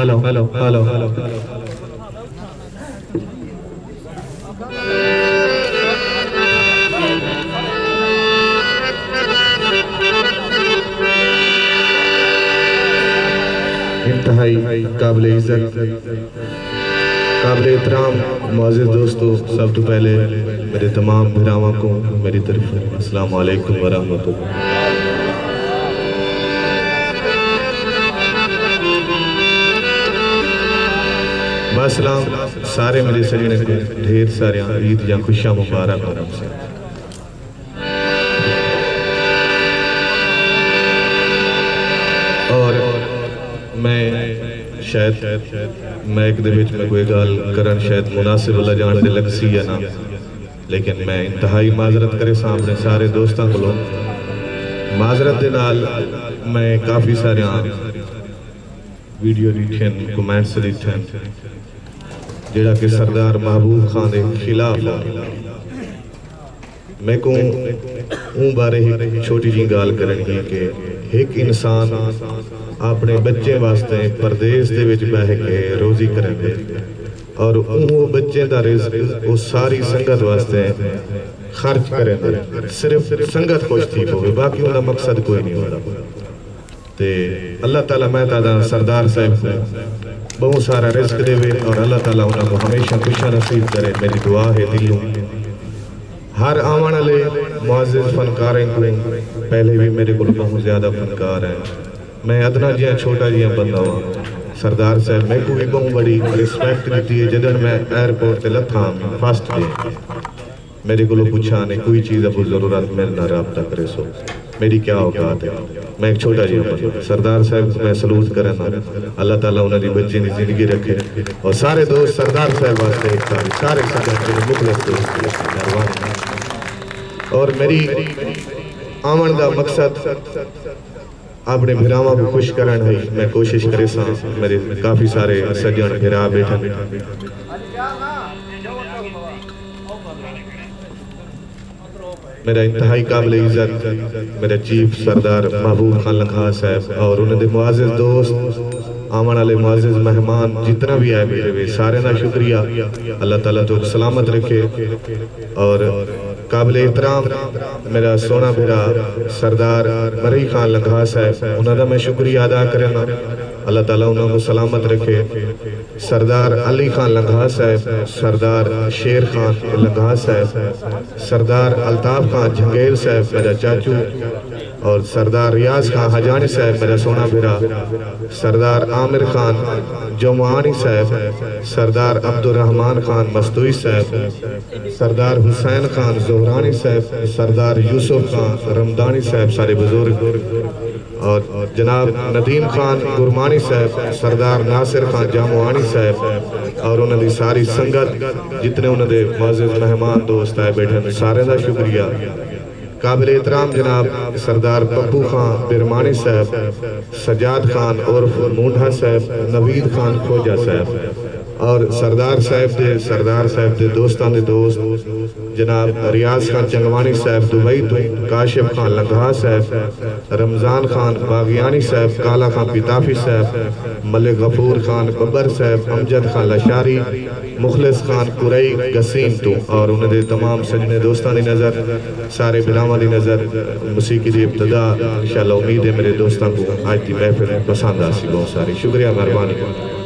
Hello hello hello انتہائی قابل عزت قابل احترام معزز دوستو، سب تو پہلے میرے تمام بھراواں کو میری طرف السلام علیکم ورحمۃ اللہ۔ باسلام سارے میرے سجنے کو ڈھیر سارے عید یا خوشیاں مبارک ہوں سے۔ اور میں شاید میک دے وچ میں کوئی گال کرن شاید مناسب اللہ جان دے لگ سی یا نا، لیکن میں انتہائی معذرت کرے سامنے سارے دوستاں کو لو معذرت دے نال میں کافی سارے ویڈیو ڈیٹھن کومنٹس ڈیٹھن جیڑا کہ سردار محبوب خان دے خلاف میں کو اون بارے ہی چھوٹی جی گال کرن گی کہ ایک انسان اپنے بچے واسطے پردیس دے وچ بہ کے روزی کرن دے اور وہ بچے دا رزق وہ ساری سنگت واسطے خرچ کریں دے، صرف سنگت خوش تھی ہوئے، باقی انہا مقصد کوئی نہیں ہوتا۔ تے اللہ تعالیٰ میں تعالیٰ سردار صاحب کو بہت سارا رزق دے وے اور اللہ تعالیٰ انہوں کو ہمیشہ خوشا نصیب کرے، میری دعا ہے دلوں۔ ہر آمان علیہ معزز فنکاریں کو پہلے بھی میرے کو بہت زیادہ فنکار ہیں، میں ادنا جیاں چھوٹا جیاں بندہ ہوں۔ سردار صاحب میں کو بھی بہت بڑی ریسپیکٹ دیتی ہے، جدن میں ایئرپورٹ تے لتھا فاسٹ دے میرے کو پوچھا نے کوئی چیز اب ضرورت میرے نہ رابطہ کرے سو میری کیا اوقات ہے، میں ایک چھوٹا جیاں بندہ۔ سردار صاحب کو میں سلوٹ کرنا، اللہ تعالیٰ انہوں نے بچے نے زندگی رکھے اور سارے دوست سردار صاحب واسطے ایک سارے سردار کے مخلص دوست اور میری آمن دا مقصد اپنے بھراواں کو خوش کرن ہے، میں کوشش کرے ساں میرے کافی سارے سجن بھرا بیٹھن میرا انتہائی قابل عزت میرا چیف سردار محبوب خان لنگھا صاحب اور انہوں نے معزز دوست آمان علیہ معزز مہمان جتنا بھی آئے میرے بھی سارے نا شکریہ، اللہ تعالیٰ تو سلامت رکھے۔ اور قابل احترام میرا سونا بھرا سردار مری خان لنگھا صاحب، انہوں نے میں شکریہ ادا کرنا، اللہ تعالیٰ انہوں کو سلامت رکھے۔ سردار علی خان لنگھا صاحب، سردار شیر خان لنگھا صاحب، سردار الطاف خان جھنگیل صاحب میرا چاچو، اور سردار ریاض خان حجانی صاحب میرا سونا بھرا، سردار عامر خان جمعانی صاحب، سردار عبدالرحمن خان مستوی صاحب، سردار حسین خان زہرانی صاحب، سردار یوسف خان رمضانی صاحب سارے بزرگ، اور جناب ندیم خان گرمانی صاحب، سردار ناصر خان جامعانی صاحب اور انہوں نے ساری سنگت جتنے انہوں نے معزز مہمان دوست آئے بیٹھے سارے دا شکریہ۔ قابل احترام جناب سردار پپو خان برمانی صاحب، سجاد خان عرف مونڈھا صاحب، نوید خان کھوجا صاحب اور سردار صاحب دے دوستان دے دوست جناب ریاض خان چنگوانی صاحب دبئی تو، کاشف خان لنگھا صاحب، رمضان خان باغیانی صاحب، کالا خان پیتافی صاحب، ملک غفور خان ببر صاحب، امجد خان لشاری، مخلص خان قرئی گسیم تو، اور انہوں نے تمام سجنے دوستان دی نظر سارے بلاواں دی نظر موسیقی دی ابتدا انشاءاللہ امید ہے میرے دوستان کو آج دی محفل پسند آسی، بہت ساری شکریہ مہربانی۔